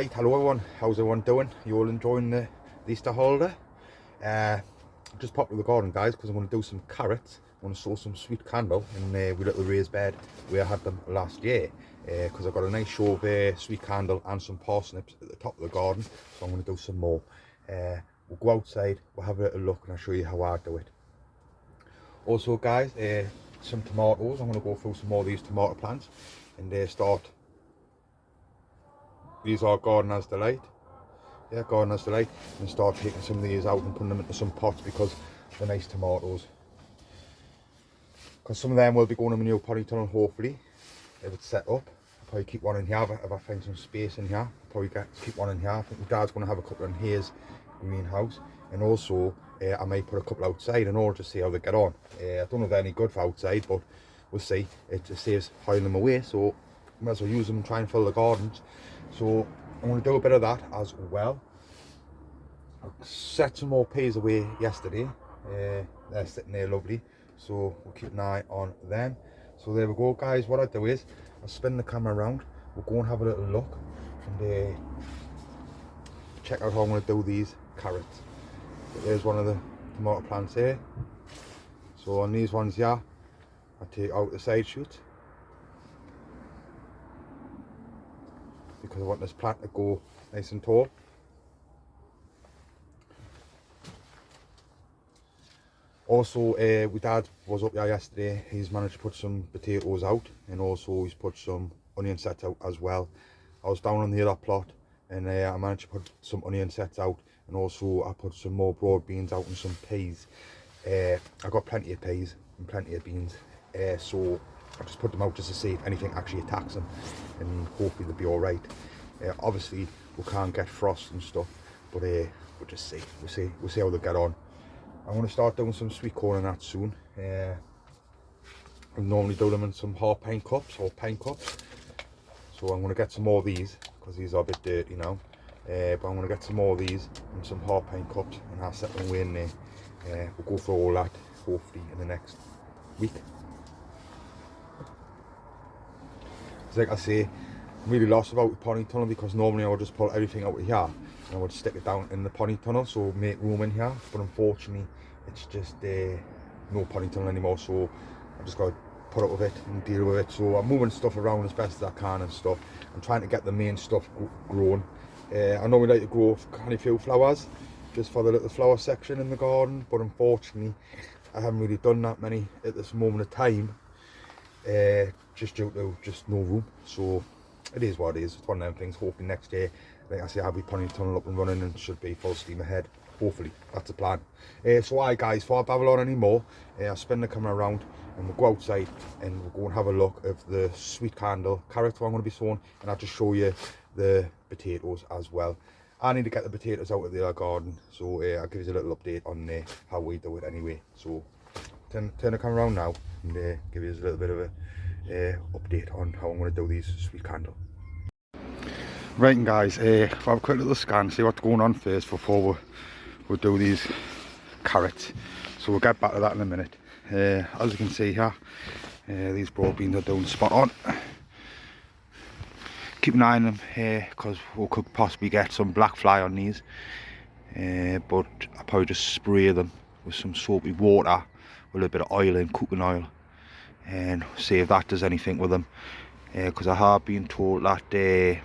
Right, hello everyone, how's everyone doing? You all enjoying the Easter holiday? Just popped to the garden, guys, because I'm going to do some carrots. I'm going to sow some sweet candle in with little raised bed where I had them last year, because I've got a nice show of sweet candle and some parsnips at the top of the garden, so I'm going to do some more. We'll go outside, we'll have a little look, and I'll show you how I do it. Also, guys, some tomatoes. I'm going to go through some more of these tomato plants and start. These are Gardener's Delight. Yeah, Gardener's Delight. And start taking some of these out and putting them into some pots because they're nice tomatoes. Because some of them will be going in my new polytunnel, hopefully, if it's set up. I'll probably keep one in here if I find some space in here. I'll probably keep one in here. I think my dad's going to have a couple in his greenhouse. And also, I might put a couple outside in order to see how they get on. I don't know if they're any good for outside, but we'll see. It just saves hiring them away, so might as well use them and try and fill the gardens. So I'm going to do a bit of that as well. I set some more peas away yesterday. They're sitting there lovely, so we'll keep an eye on them. So there we go, guys. What I do is I'll spin the camera around, we'll go and have a little look and check out how I'm going to do these carrots. But there's one of the tomato plants here. So on these ones here, I take out the side shoots because I want this plant to go nice and tall. Also, my dad was up there yesterday. He's managed to put some potatoes out, and also he's put some onion sets out as well. I was down on the other plot and I managed to put some onion sets out, and also I put some more broad beans out and some peas. I got plenty of peas and plenty of beans, so I just put them out just to see if anything actually attacks them, and hopefully they'll be all right. Obviously we can't get frost and stuff, but we'll just see. We'll see how they get on. I'm going to start doing some sweet corn and that soon. I normally do them in some half pint cups or pint cups, so I'm going to get some more of these because these are a bit dirty now. But I'm going to get some more of these in some half pint cups and I'll set them away in there. We'll go for all that hopefully in the next week. Like I say, I'm really lost about the polytunnel because normally I would just pull everything out of here and I would stick it down in the polytunnel, so make room in here. But unfortunately, it's just no polytunnel anymore, so I just got to put up with it and deal with it. So I'm moving stuff around as best as I can and stuff. I'm trying to get the main stuff grown. I know we like to grow a few flowers just for the little flower section in the garden, but unfortunately I haven't really done that many at this moment of time, just due to just no room. So it is what it is. It's one of them things. Hopefully next year, like I say, I'll be polytunnel up and running and should be full steam ahead. Hopefully, that's the plan. So alright guys, before I babble on anymore, I'll spin the camera around and we'll go outside and we'll go and have a look at the sweet candle carrots I'm going to be sowing, and I'll just show you the potatoes as well. I need to get the potatoes out of the other garden, so I'll give you a little update on how we do it anyway. So turn the camera around now and give you a little bit of a update on how I'm going to do these sweet candle. Right, and guys, we'll have a quick little scan, see what's going on first before we'll do these carrots. So we'll get back to that in a minute. As you can see here, these broad beans are doing spot on. Keep an eye on them here because we could possibly get some black fly on these, but I'll probably just spray them with some soapy water with a little bit of oil and cooking oil and see if that does anything with them, because I have been told that it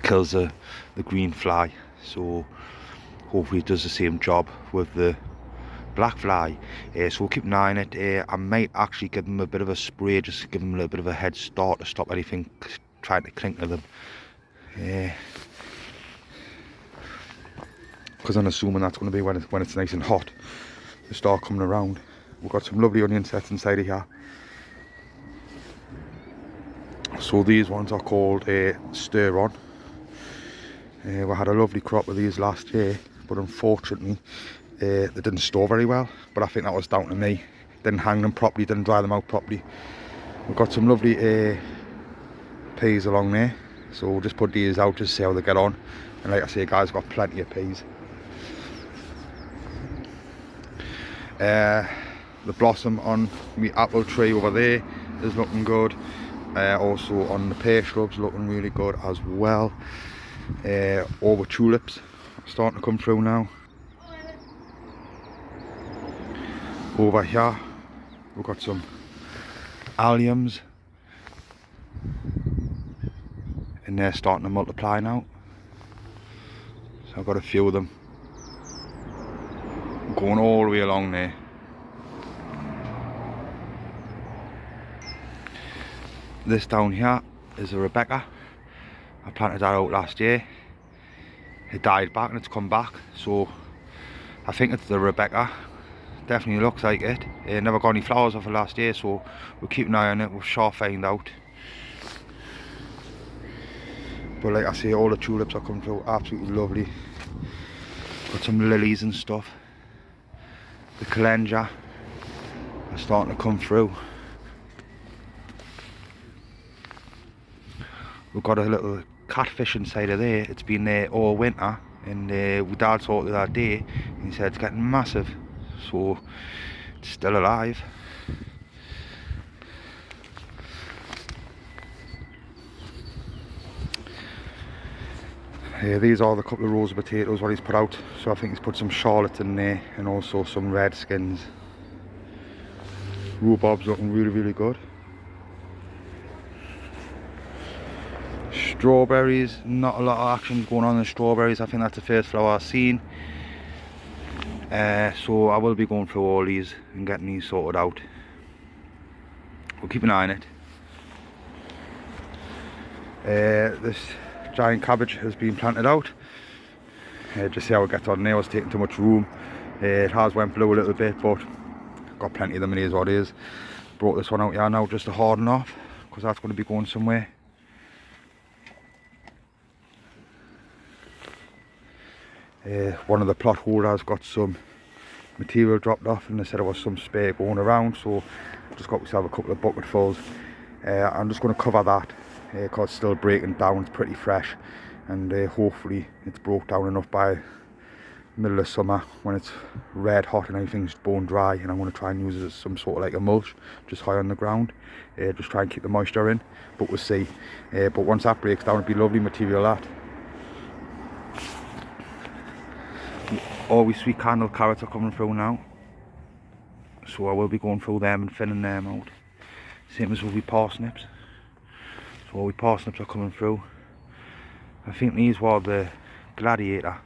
kills the green fly, so hopefully it does the same job with the black fly. So we'll keep an eye on it. I might actually give them a bit of a spray, just give them a little bit of a head start to stop anything trying to cling to them, because I'm assuming that's going to be when it's nice and hot to start coming around. We've got some lovely onion sets inside of here. So these ones are called Stir On. We had a lovely crop of these last year, but unfortunately they didn't store very well, but I think that was down to me. Didn't hang them properly, didn't dry them out properly. We've got some lovely peas along there, so we'll just put these out to see how they get on. And like I say, guys, got plenty of peas. The blossom on my apple tree over there is looking good. Also on the pear shrubs, looking really good as well. All the tulips starting to come through now. Over here we've got some alliums, and they're starting to multiply now. So I've got a few of them going all the way along there. This down here is a Rebecca. I planted that out last year. It died back and it's come back, so I think it's the Rebecca. Definitely looks like it. It never got any flowers off it last year, so we'll keep an eye on it. We'll sure find out. But like I say, all the tulips are coming through absolutely lovely. Got some lilies and stuff. The calendula are starting to come through. We've got a little catfish inside of there. It's been there all winter, and my dad saw it the other day and he said it's getting massive, so it's still alive. These are the couple of rows of potatoes what he's put out, so I think he's put some Charlotte in there and also some red skins. Rhubarb's looking really good. Strawberries, not a lot of action going on in strawberries. I think that's the first flower I've seen. So I will be going through all these and getting these sorted out. We'll keep an eye on it. This giant cabbage has been planted out. Just see how it gets on there. It's taking too much room. It has went blue a little bit, but got plenty of them. It is what it is. Brought this one out here now just to harden off, because that's going to be going somewhere. One of the plot holders got some material dropped off, and they said there was some spare going around, so just got myself a couple of bucketfuls. I'm just going to cover that because it's still breaking down. It's pretty fresh, and hopefully it's broke down enough by middle of summer when it's red hot and everything's bone dry, and I'm going to try and use it as some sort of like a mulch just high on the ground, just try and keep the moisture in, but we'll see. But once that breaks down, it'll be lovely material that. All we sweet candle carrots are coming through now, so I will be going through them and thinning them out. Same as with we parsnips. So all we parsnips are coming through. I think these were the Gladiator.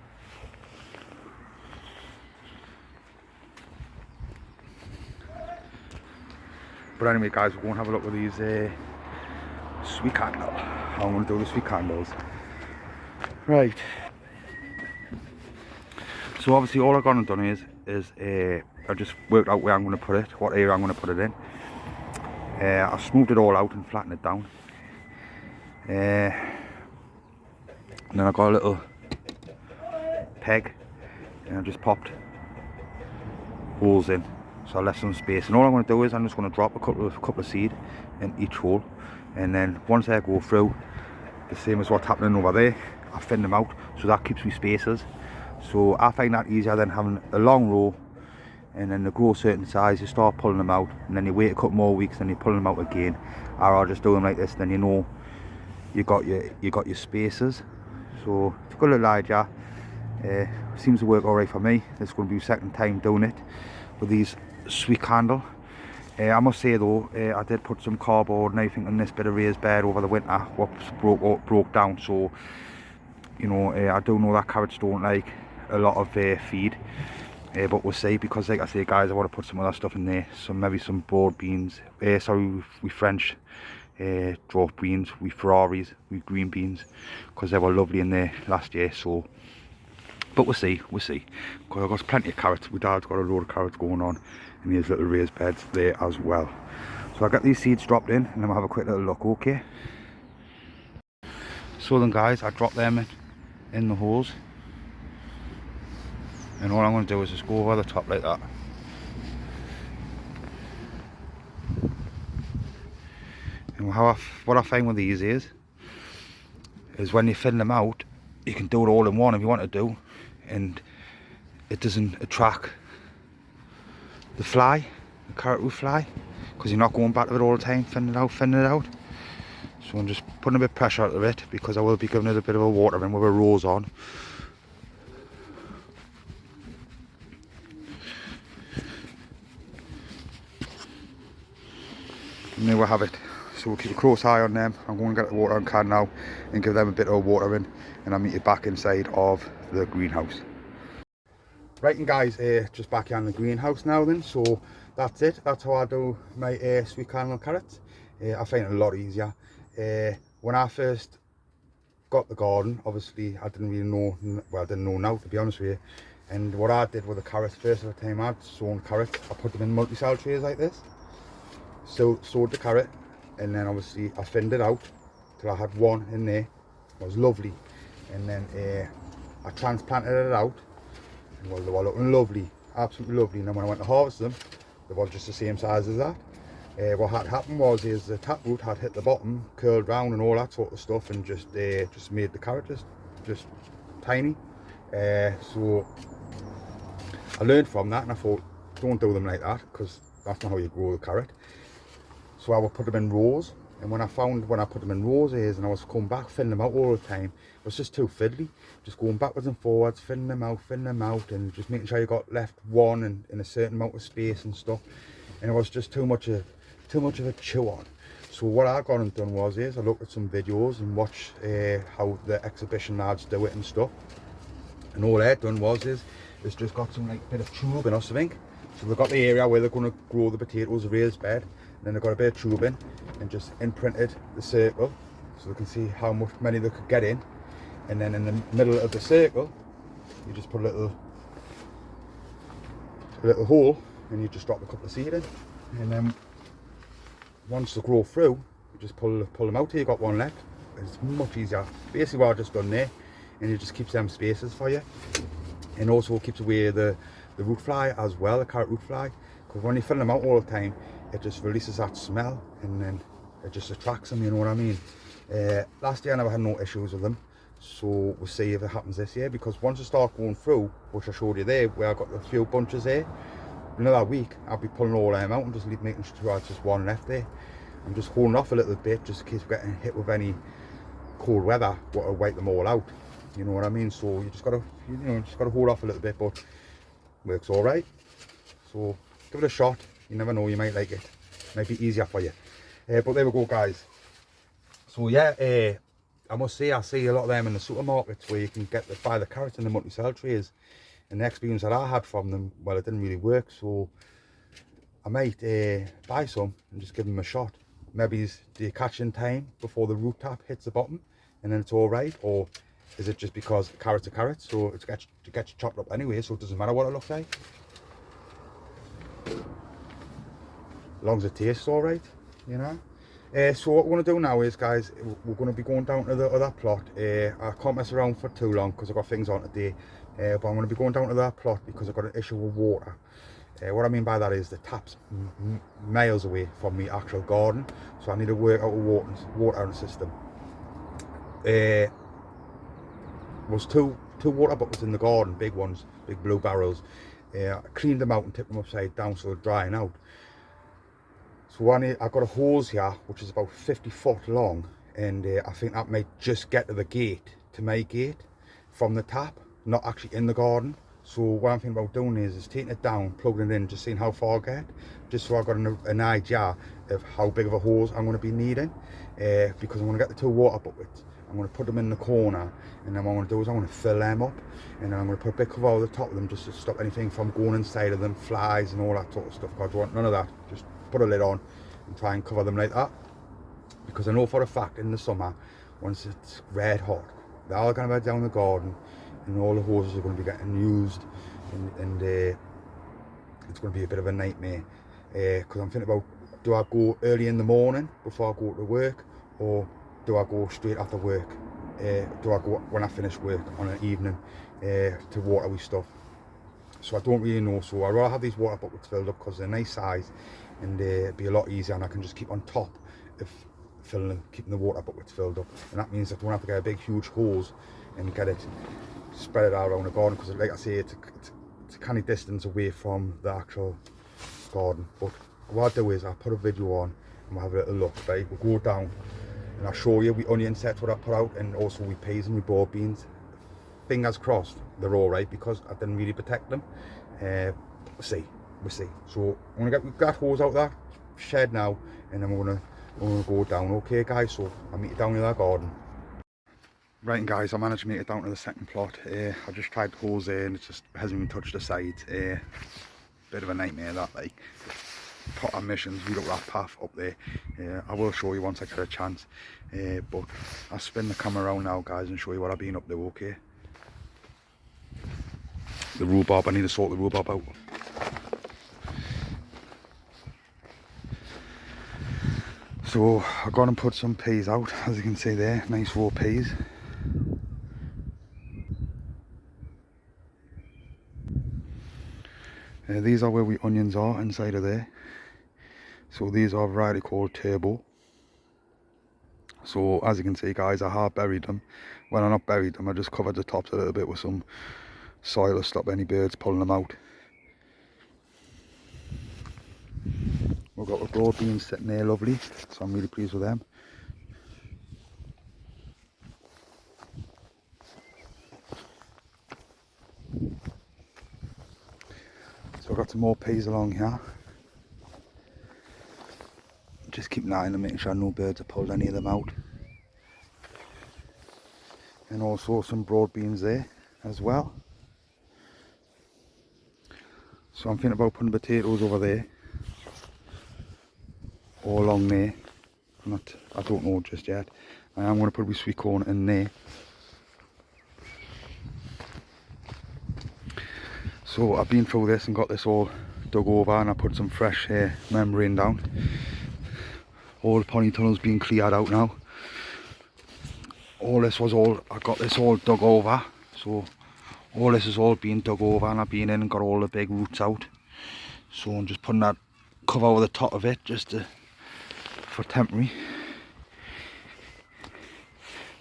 But anyway guys, we're going to have a look at these sweet candle. I'm going to do the sweet candles. Right. So obviously all I've gone and done is I just worked out where I'm going to put it, what area I'm going to put it in. I've smoothed it all out and flattened it down. And then I got a little peg and I just popped holes in, so I left some space. And all I'm going to do is I'm just going to drop a couple of seed in each hole, and then once I go through, the same as what's happening over there, I thin them out, so that keeps me spaces. So I find that easier than having a long row, and then they grow a certain size, you start pulling them out, and then you wait a couple more weeks and you pull them out again. Or I'll just do them like this, then you know you got your spaces. So it's a good little idea. Seems to work alright for me. This is going to be the second time doing it with these sweet candle. I must say though, I did put some cardboard and everything on this bit of raised bed over the winter, what broke down. So you know, I do know that carrots don't like a lot of feed, but we'll see, because like I say guys, I want to put some other stuff in there, maybe some broad beans, sorry, we French dwarf beans, we Ferraris, we green beans, because they were lovely in there last year. So but we'll see, because I've got plenty of carrots. My dad's got a load of carrots going on in these little raised beds there as well. So I got these seeds dropped in, and then we'll have a quick little look. Okay, so then guys, I dropped them in the holes, and all I'm going to do is just go over the top like that. And what I find with these is when you thin them out, you can do it all in one if you want to do, and it doesn't attract the fly, the carrot root fly, because you're not going back to it all the time, thinning it out. So I'm just putting a bit of pressure out of it because I will be giving it a bit of a watering with a rose on. And there we have it. So we'll keep a close eye on them. I'm going to get the watering can now and give them a bit of watering, and I'll meet you back inside of the greenhouse. Right, and guys, just back here in the greenhouse now then. So that's it. That's how I do my sweet cardinal carrots. I find it a lot easier. When I first got the garden, obviously I didn't really know, well, I didn't know now, to be honest with you. And what I did with the carrots, first of the time I'd sown carrots, I put them in multi-cell trays like this. So sowed the carrot, and then obviously I thinned it out till I had one in there. It was lovely. And then I transplanted it out. Well, they were looking lovely, absolutely lovely. And then when I went to harvest them, they were just the same size as that. What had happened was the taproot had hit the bottom, curled round and all that sort of stuff, and just made the carrot just tiny. So I learned from that, and I thought, don't do them like that, because that's not how you grow the carrot. So I would put them in rows, and when I put them in rows and I was coming back, thinning them out all the time, it was just too fiddly. Just going backwards and forwards, thinning them out, and just making sure you got left one in a certain amount of space and stuff. And it was just too much of a chew on. So what I got and done was I looked at some videos and watched how the exhibition lads do it and stuff. And all I'd done was just got some like bit of tubing or something. So they've got the area where they're going to grow the potatoes, a raised bed. Then they've got a bit of tubing and just imprinted the circle so they can see how many they could get in. And then in the middle of the circle, you just put a little hole, and you just drop a couple of seed in. And then once they grow through, you just pull them out till you got one left. It's much easier. Basically what I've just done there, and it just keeps them spaces for you. And also keeps away the root fly as well, the carrot root fly. Because when you fill them out all the time, it just releases that smell, and then it just attracts them, you know what I mean. Last year I never had no issues with them, so we'll see if it happens this year, because once I start going through, which I showed you there, where I got a few bunches there, another week I'll be pulling all them out and just making sure it's just one left there. I'm just holding off a little bit just in case we're getting hit with any cold weather, what will wipe them all out, you know what I mean. So you just gotta hold off a little bit, but works all right. So give it a shot. You never know, you might like it. Might be easier for you. But there we go, guys. So yeah, I must say I see a lot of them in the supermarkets where you can buy the carrots in the multi-cell trays. And the experience that I had from them, well, it didn't really work. So I might buy some and just give them a shot. Maybe do you catch in time before the root tap hits the bottom and then it's all right? Or is it just because carrots are carrots, so it gets chopped up anyway, so it doesn't matter what it looks like? As long as it tastes all right, you know. So what we're going to do now is, guys, we're going to be going down to the other plot. I can't mess around for too long because I've got things on today, but I'm going to be going down to that plot because I've got an issue with water. What I mean by that is the tap's miles away from the actual garden, so I need to work out a watering system. There was two water buckets in the garden, big ones, big blue barrels. I cleaned them out and tipped them upside down so they're drying out. So I've got a hose here which is about 50 foot long, and I think that might just get to the gate, to my gate, from the tap, not actually in the garden. So what I'm thinking about doing is taking it down, plugging it in, just seeing how far I get, just so I've got an idea of how big of a hose I'm going to be needing, because I'm going to get the two water buckets. I'm going to put them in the corner, and then what I'm going to do is I'm going to fill them up, and then I'm going to put a big cover over the top of them just to stop anything from going inside of them, flies and all that sort of stuff. I don't want none of that. Just put a lid on and try and cover them like that, because I know for a fact in the summer, once it's red hot, they're all going to be down the garden, and all the hoses are going to be getting used, and it's going to be a bit of a nightmare, because I'm thinking about, do I go early in the morning before I go to work, or do I go straight after work? Do I go when I finish work on an evening to water with stuff? So I don't really know. So I'd rather have these water buckets filled up because they're nice size, and it'd be a lot easier, and I can just keep on top of keeping the water buckets filled up. And that means I don't have to get a big huge hose and spread it out around the garden, because like I say, it's a kind of distance away from the actual garden. But what I'll do is I'll put a video on and we'll have a little look. Right, we'll go down and I'll show you we onion sets what I put out, and also we peas and we broad beans. Fingers crossed they're all right, because I didn't really protect them. We'll see. So I'm gonna get that hose out that shed now, and then we're gonna go down. Okay guys, so I'll meet you down in that garden. Right, and guys, I managed to make it down to the second plot. I just tried the hose there and it just hasn't even touched the sides. Bit of a nightmare that, like, put our missions, we got that path up there. I will show you once I get a chance, but I'll spin the camera around now guys and show you what I've been up there. Okay, the rhubarb, I need to sort the rhubarb out. So I've gone and put some peas out, as you can see there, nice raw peas. These are where we onions are, inside of there. So these are a variety called Turbo. So as you can see guys, I have buried them. When I not buried them, I just covered the tops a little bit with some soil to stop any birds pulling them out. We've got the broad beans sitting there, lovely, so I'm really pleased with them. So I've got some more peas along here. Just keep an eye on them, making sure no birds have pulled any of them out. And also some broad beans there as well. So I'm thinking about putting potatoes over there, or along there. I don't know just yet. I am going to put a sweet corn in there. So I've been through this and got this all dug over, and I put some fresh membrane down. All the pony tunnels being cleared out now. I got this all dug over. So all this is all being dug over, and I've been in and got all the big roots out. So I'm just putting that cover over the top of it just for temporary.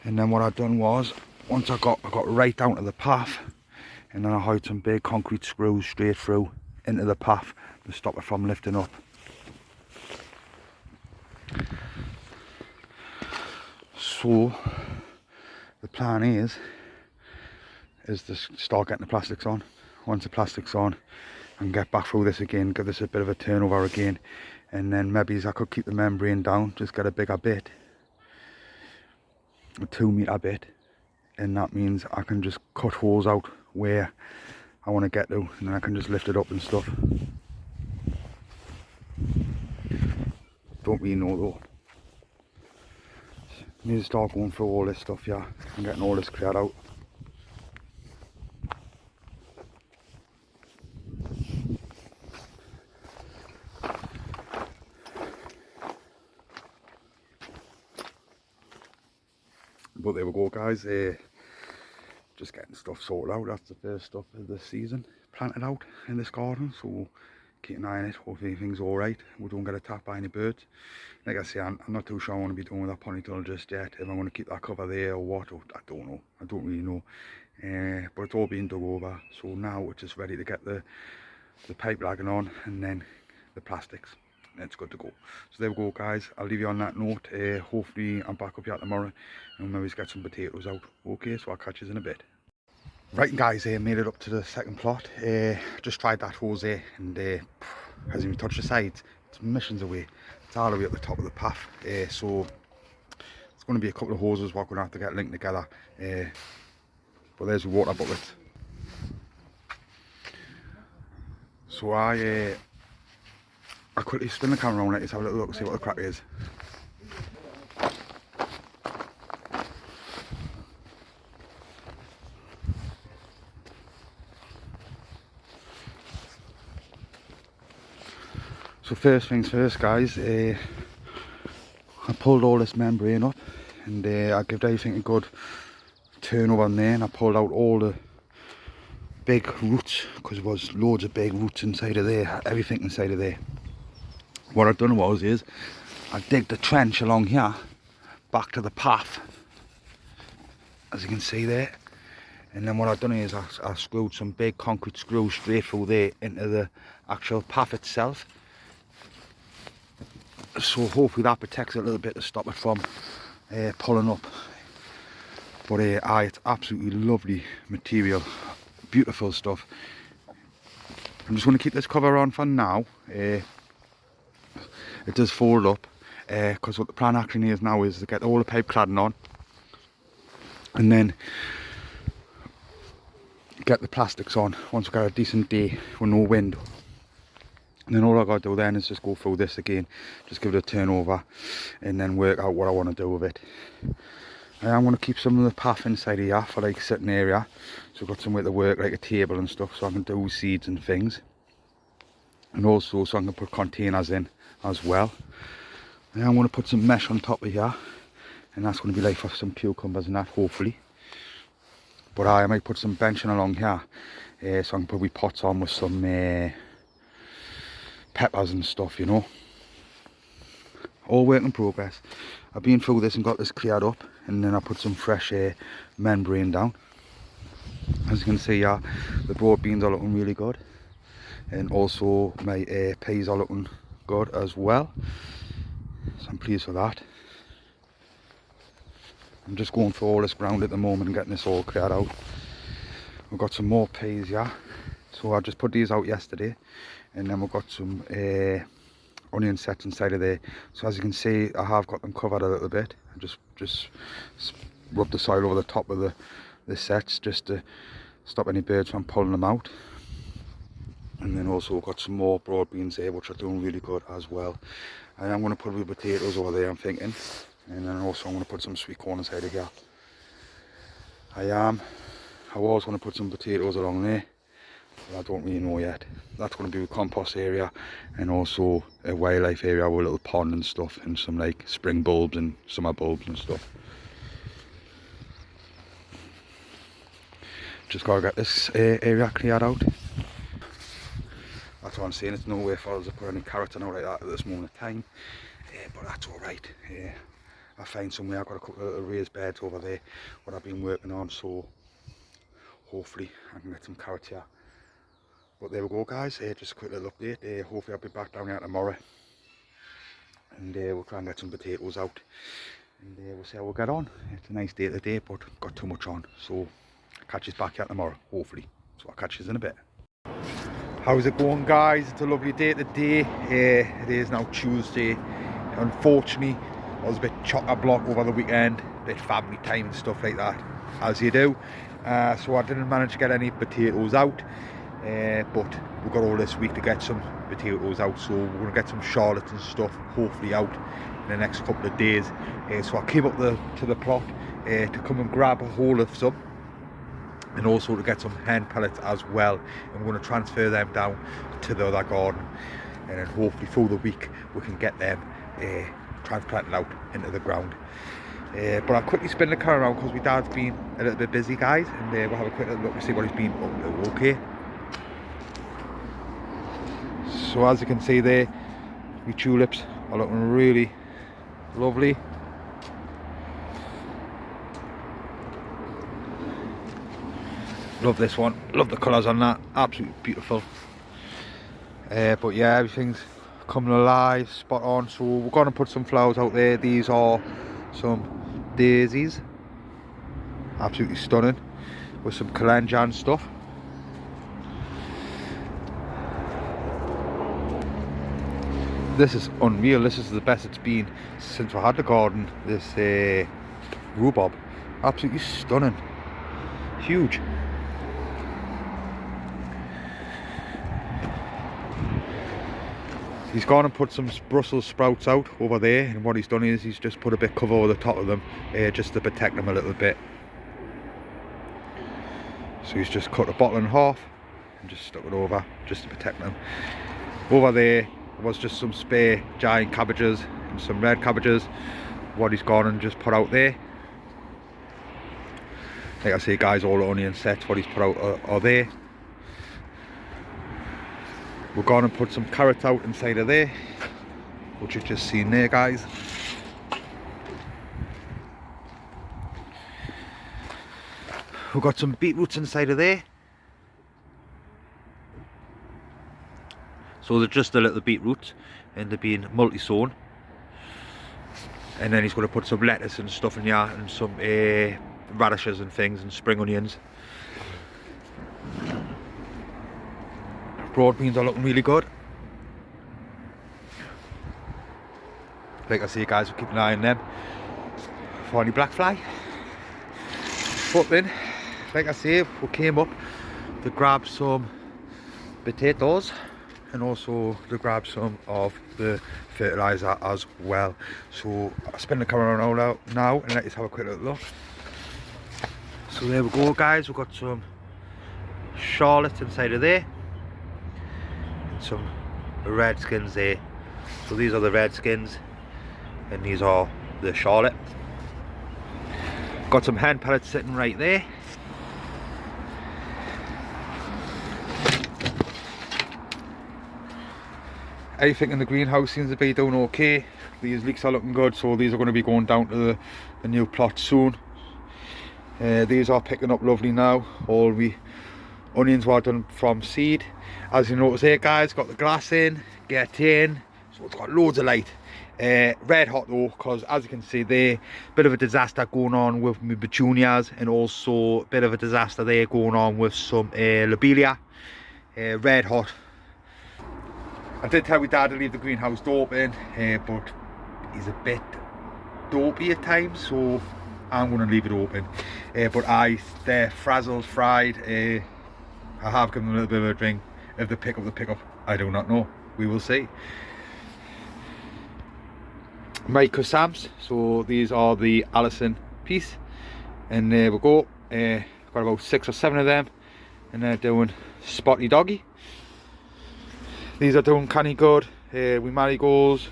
And then what I've done was, once I got right down to the path, and then I hired some big concrete screws straight through into the path to stop it from lifting up. So the plan is to start getting the plastics on. Once the plastic's on, and get back through this again, give this a bit of a turnover again, and then maybe I could keep the membrane down, just get a bigger bit, a 2 metre bit, and that means I can just cut holes out where I want to get to, and then I can just lift it up and stuff. Don't really know though. Need to start going through all this stuff, yeah, and getting all this cleared out. But there we go guys, just getting stuff sorted out. That's the first stuff of the season planted out in this garden, so keep an eye on it. Hopefully everything's alright, we don't get attacked by any birds. Like I say, I'm not too sure I want to be doing with that pony tunnel just yet, if I want to keep that cover there or what, or I don't know, I don't really know. But it's all been dug over, so now we're just ready to get the pipe lagging on, and then the plastics. It's good to go. So there we go guys, I'll leave you on that note. Hopefully I'm back up here tomorrow and maybe get some potatoes out. Okay, so I'll catch you in a bit. Right guys, made it up to the second plot. Just tried that hose there, and hasn't even touched the sides. It's missions away. It's all the way up the top of the path. So it's going to be a couple of hoses we're going to have to get linked together. But there's the water buckets. So I quickly spin the camera around, let's have a little look and see what the crack is. So first things first guys, I pulled all this membrane up, and I gave everything a good turn over in there, and I pulled out all the big roots, because there was loads of big roots inside of there, everything inside of there. What I've done is I digged the trench along here back to the path, as you can see there, and then what I've done is I screwed some big concrete screws straight through there into the actual path itself. So hopefully that protects it a little bit to stop it from pulling up. But it's absolutely lovely material, beautiful stuff. I'm just going to keep this cover on for now. It does fold up, because what the plan actually is now is to get all the pipe cladding on, and then get the plastics on once we've got a decent day with no wind. And then all I got to do then is just go through this again, just give it a turn over, and then work out what I want to do with it. I am going to keep some of the path inside here for like sitting area, so I've got somewhere to work, like a table and stuff, so I can do seeds and things, and also so I can put containers in as well. And I'm going to put some mesh on top of here, and that's going to be like for some cucumbers and that, hopefully. But I might put some benching along here, so I can put pots on with some peppers and stuff, you know. All work in progress. I've been through this and got this cleared up, and then I put some fresh membrane down. As you can see, the broad beans are looking really good, and also my peas are looking good as well, so I'm pleased with that. I'm just going through all this ground at the moment and getting this all cleared out. We've got some more peas here, so I just put these out yesterday, and then we've got some onion sets inside of there. So as you can see, I have got them covered a little bit. I just rub the soil over the top of the sets just to stop any birds from pulling them out. And then also got some more broad beans there, which are doing really good as well. And I'm going to put a few potatoes over there, I'm thinking, and then also I'm going to put some sweet corn inside of here. I was going to put some potatoes along there, but I don't really know yet. That's going to be a compost area, and also a wildlife area with a little pond and stuff, and some like spring bulbs and summer bulbs and stuff. Just got to get this area cleared out. That's what I'm saying, it's nowhere for us to put any carrots and all like that at this moment of time, but that's alright. I find somewhere. I've got a couple of little raised beds over there what I've been working on, so hopefully I can get some carrots here. But there we go, guys, just a quick little update. Hopefully I'll be back down here tomorrow, and we'll try and get some potatoes out, and we'll see how we'll get on. It's a nice day today, but got too much on, so I'll catch you back here tomorrow, hopefully. So I'll catch you in a bit. How's it going, guys? It's a lovely day today. It is now Tuesday. Unfortunately, I was a bit chock-a-block over the weekend, a bit family time and stuff like that, as you do. So I didn't manage to get any potatoes out, but we've got all this week to get some potatoes out, so we're going to get some Charlottes and stuff hopefully out in the next couple of days. So I came up to the plot to come and grab a hold of some, and also to get some hen pellets as well, and we're going to transfer them down to the other garden, and then hopefully through the week we can get them transplanted out into the ground. But I'll quickly spin the car around because my dad's been a little bit busy, guys, and we'll have a quick look to see what he's been up to. Okay, so as you can see there, my tulips are looking really lovely. Love this one, love the colours on that, absolutely beautiful. But yeah, everything's coming alive, spot on. So we're going to put some flowers out there. These are some daisies, absolutely stunning, with some calendula and stuff. This is unreal. This is the best it's been since we had the garden. This rhubarb, absolutely stunning, huge. He's gone and put some Brussels sprouts out over there, and what he's done is he's just put a bit cover over the top of them, just to protect them a little bit. So he's just cut a bottle in half and just stuck it over just to protect them. Over there was just some spare giant cabbages and some red cabbages. What he's gone and just put out there, like I say, guys, all the onion sets what he's put out are there. We're going to put some carrots out inside of there, which you've just seen there, guys. We've got some beetroots inside of there. So they're just the little beetroots, and they're being multi-sown. And then he's going to put some lettuce and stuff in here, and some radishes and things, and spring onions. Broad beans are looking really good. Like I say, guys, we'll keep an eye on them for any black fly. But then, like I say, we came up to grab some potatoes and also to grab some of the fertiliser as well. So I'll spin the camera around now and let you have a quick look. So there we go, guys, we've got some Charlottes inside of there and some red skins there. So these are the red skins and these are the Charlotte. Got some hen pellets sitting right there. Everything in the greenhouse seems to be doing okay. These leeks are looking good, so these are going to be going down to the new plot soon. These are picking up lovely now. All the onions were done from seed. As you notice here, guys, got the glass in, get in, so it's got loads of light. Red hot though, because as you can see there, bit of a disaster going on with my petunias, and also a bit of a disaster there going on with some lobelia. Red hot. I did tell my dad to leave the greenhouse door open, but he's a bit dopey at times, so I'm going to leave it open. But they're frazzled, fried. I have given them a little bit of a drink. If they pick up, I do not know. We will see. Micro Samps, so these are the Allison piece, and there we go. Got about 6 or 7 of them, and they're doing spotty doggy. These are doing canny good. We marigolds.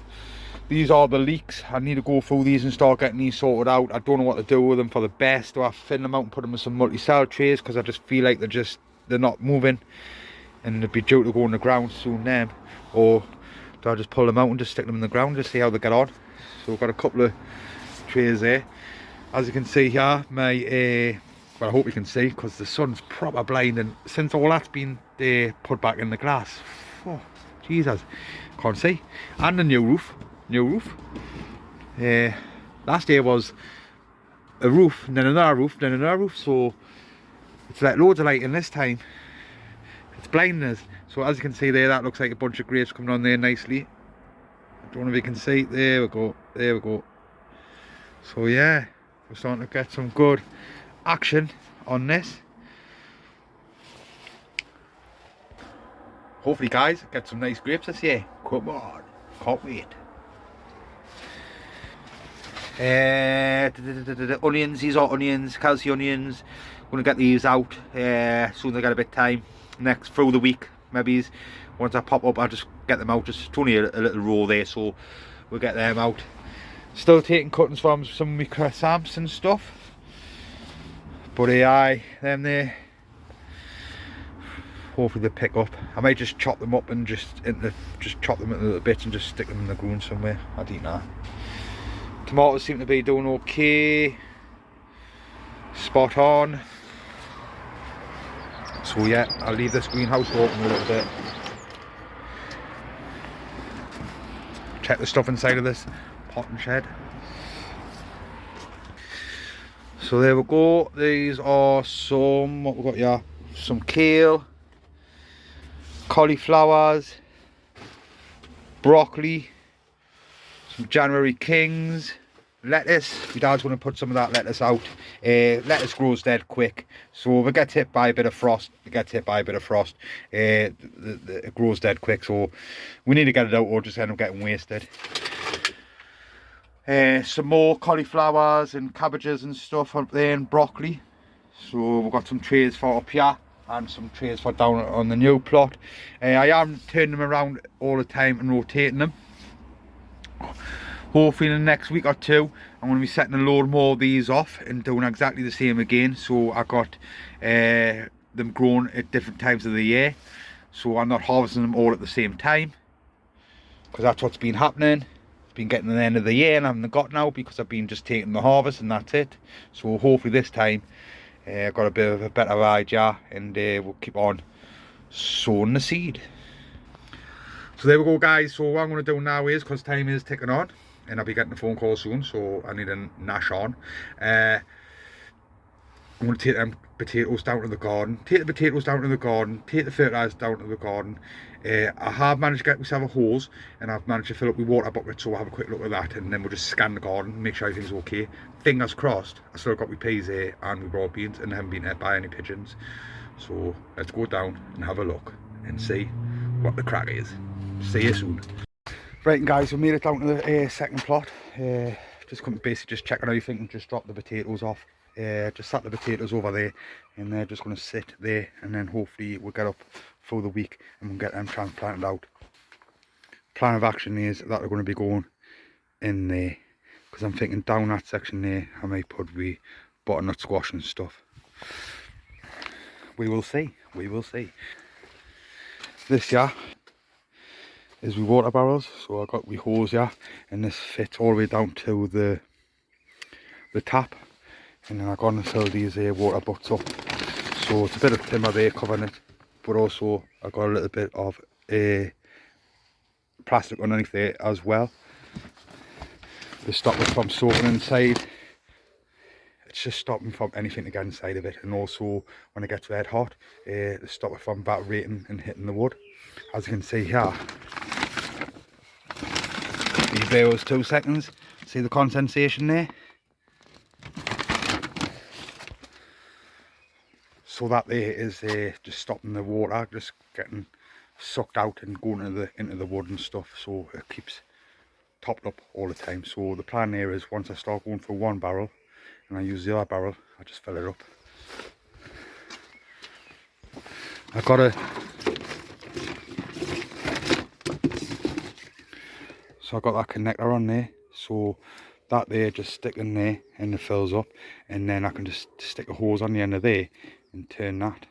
These are the leeks. I need to go through these and start getting these sorted out. I don't know what to do with them for the best. Do I thin them out and put them in some multi-cell trays, because I just feel like they're not moving and they'll be due to go in the ground soon then, or do I just pull them out and just stick them in the ground, just see how they get on? So we've got a couple of trays there. As you can see here, my well, I hope you can see, because the sun's proper blinding since all that's been put back in the glass. Oh Jesus, can't see. And the new roof. Last year was a roof, and then another roof, then another roof, so it's like loads of light in this time. It's blinding us. So as you can see there, that looks like a bunch of grapes coming on there nicely. I don't know if you can see. There we go, there we go. So yeah, we're starting to get some good action on this. Hopefully, guys, get some nice grapes this year. Come on, can't wait. Onions, these are onions, calcium onions. Gonna get these out soon as I get a bit of time. Next, through the week, maybe once I pop up, I'll just get them out. Just only a little row there, so we'll get them out. Still taking cuttings from some of my Samps and stuff. But them there, hopefully they pick up. I might just chop them up and just chop them into little bits and just stick them in the ground somewhere. I don't know. Tomatoes seem to be doing okay. Spot on. So yeah, I'll leave this greenhouse open a little bit. Check the stuff inside of this pot and shed. So there we go. These are some, what we got here? Some kale, cauliflowers, broccoli, some January Kings, lettuce. My dad's going to put some of that lettuce out. Lettuce grows dead quick, so if it gets hit by a bit of frost, it grows dead quick, so we need to get it out or just end up getting wasted. Some more cauliflowers and cabbages and stuff up there, and broccoli. So we've got some trays for up here and some trays for down on the new plot. I am turning them around all the time and rotating them. Hopefully in the next week or two I'm going to be setting a load more of these off and doing exactly the same again. So I got them grown at different times of the year, so I'm not harvesting them all at the same time, because that's what's been happening. It's been getting to the end of the year and I haven't got now because I've been just taking the harvest and that's it. So hopefully this time I've got a bit of a better idea, and we'll keep on sowing the seed. So there we go, guys. So what I'm going to do now is, because time is ticking on, and I'll be getting a phone call soon, so I need to nash on. I'm going to take them potatoes down to the garden, take the potatoes down to the garden, take the fertiliser down to the garden. I have managed to get myself a hose, and I've managed to fill up my water bucket, so I'll have a quick look at that, and then we'll just scan the garden, make sure everything's okay. Fingers crossed, I still got my peas here and my broad beans, and I haven't been hit by any pigeons. So let's go down and have a look and see what the crack is. See you soon. Right guys, we made it down to the second plot. Just come basically just checking everything and just drop the potatoes off. Just sat the potatoes over there, and they're just going to sit there, and then hopefully we'll get up through the week and we'll get them transplanted out. Plan of action is that they're going to be going in there, because I'm thinking down that section there I might put the butternut squash and stuff. We will see, we will see. This yeah is we water barrels, so I got we hose here, and this fits all the way down to the tap, and then I got to fill these water butts up. So it's a bit of timber there covering it, but also I got a little bit of plastic underneath there as well to stop it from soaking inside. It's just stopping from anything to get inside of it, and also when it gets red hot, to stop it from evaporating and hitting the wood. As you can see here, leave there was 2 seconds. See the condensation there? So that there is just stopping the water just getting sucked out and going into the wood and stuff, so it keeps topped up all the time. So the plan there is once I start going for one barrel and I use the other barrel, I just fill it up. I've got a so I got that connector on there, so that there just stick in there and it fills up, and then I can just stick a hose on the end of there and turn that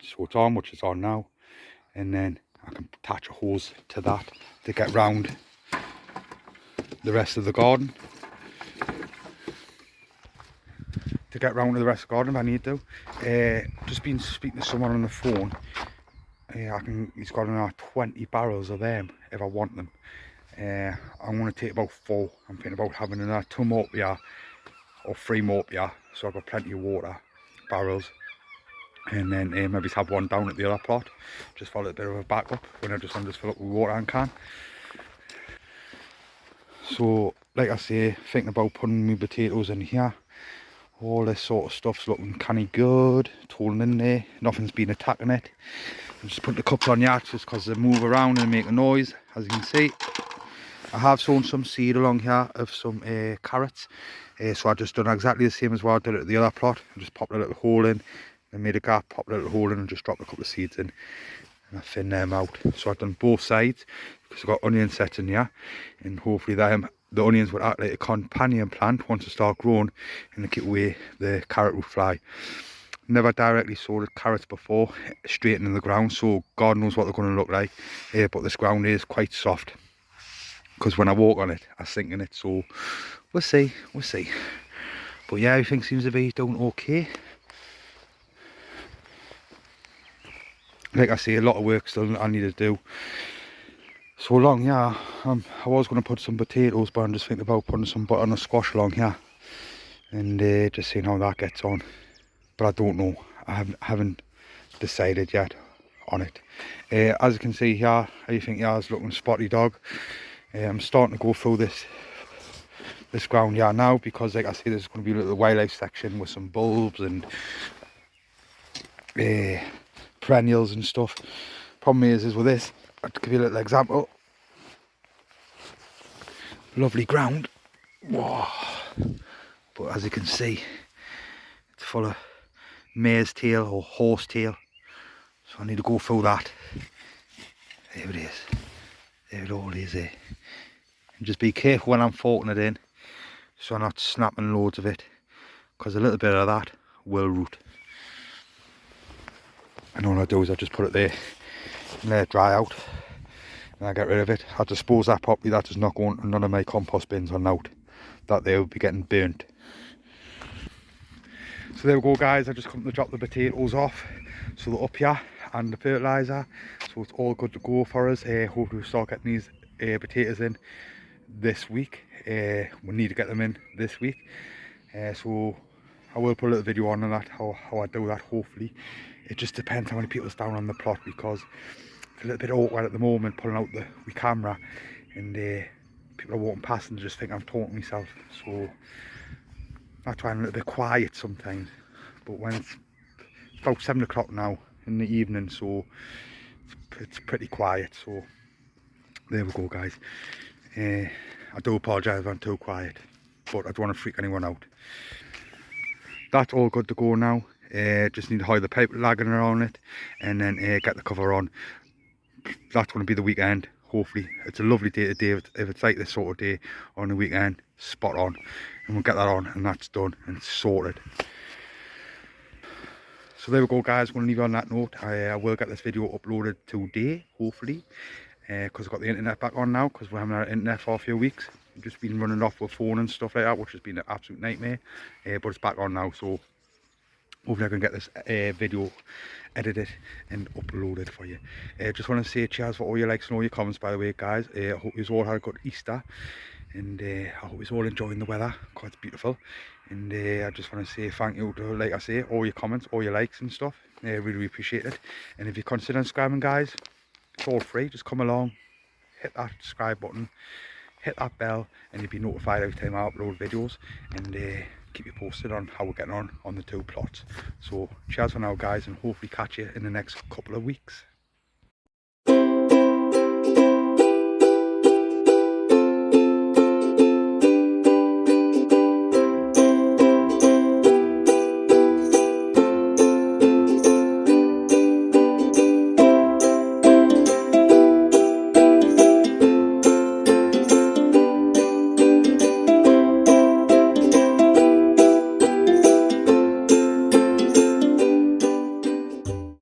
so it's on, which is on now, and then I can attach a hose to that to get round the rest of the garden. To get round to the rest of the garden if I need to. Just been speaking to someone on the phone. He's got another 20 barrels of them if I want them. I'm going to take about 4. I'm thinking about having another 2 more up here, or 3 more up here, so I've got plenty of water barrels. And then maybe have one down at the other plot, just for a little bit of a backup when I just want to fill up with water and can. So like I say, thinking about putting my potatoes in here. All this sort of stuff's looking canny good, tooling in there, nothing's been attacking it. I'm just putting the cups on here just because they move around and make a noise, as you can see. I have sown some seed along here of some carrots, so I just done exactly the same as what I did at the other plot. I just popped a little hole in, and made a gap, popped a little hole in and just dropped a couple of seeds in, and I thinned them out. So I've done both sides because I've got onion sets in here, and hopefully the onions would act like a companion plant once they start growing, and they keep away the carrot root fly. Never directly sowed carrots before, straight in the ground, so God knows what they're going to look like. But this ground is quite soft, because when I walk on it, I sink in it, so we'll see, we'll see. But yeah, everything seems to be doing okay. Like I say, a lot of work still I need to do. So along here, I was going to put some potatoes, but I'm just thinking about putting some butternut squash along here, and just seeing how that gets on. But I don't know, I haven't decided yet on it. As you can see here, everything here is looking spotty dog. I'm starting to go through this ground here now, because like I say, there's going to be a little wildlife section with some bulbs and perennials and stuff. Problem is with this, I'll give you a little example. Lovely ground, whoa. But as you can see, it's full of mare's tail or horse tail, so I need to go through that. There it is, there it all is there. And just be careful when I'm forking it in, so I'm not snapping loads of it, because a little bit of that will root. And all I do is I just put it there and let it dry out, and I get rid of it. I dispose that properly. That does not go into none of my compost bins or out. That they will be getting burnt. So there we go guys, I just come to drop the potatoes off, so they're up here, and the fertiliser, so it's all good to go for us. Hopefully we'll start getting these potatoes in this week. We need to get them in this week. So I will put a little video on that, how I do that, hopefully. It just depends how many people's down on the plot, because it's a little bit awkward at the moment pulling out the camera, and people are walking past and just think I'm talking myself. So that's why I'm a little bit quiet sometimes. But when it's about 7 o'clock now in the evening, so it's pretty quiet. So there we go, guys. I do apologise if I'm too quiet, but I don't want to freak anyone out. That's all good to go now. Just need to hide the pipe lagging around it, and then get the cover on. That's going to be the weekend. Hopefully it's a lovely day today. If it's like this sort of day on the weekend, spot on, and we'll get that on, and that's done and sorted. So there we go, guys. I'm going to leave you on that note. I will get this video uploaded today, hopefully, because I've got the internet back on now, because we haven't had internet for a few weeks. I've just been running off with phone and stuff like that, which has been an absolute nightmare, but it's back on now, so hopefully I can get this video edited and uploaded for you. Just want to say cheers for all your likes and all your comments, by the way, guys. I hope you all had a good Easter, and I hope you all enjoying the weather. Quite beautiful. And I just want to say thank you to, like I say, all your comments, all your likes and stuff. Really appreciate it. And if you're considering subscribing, guys, it's all free. Just come along, hit that subscribe button, hit that bell, and you'll be notified every time I upload videos, and keep you posted on how we're getting on the 2 plots. So cheers for now, guys, and hopefully catch you in the next couple of weeks.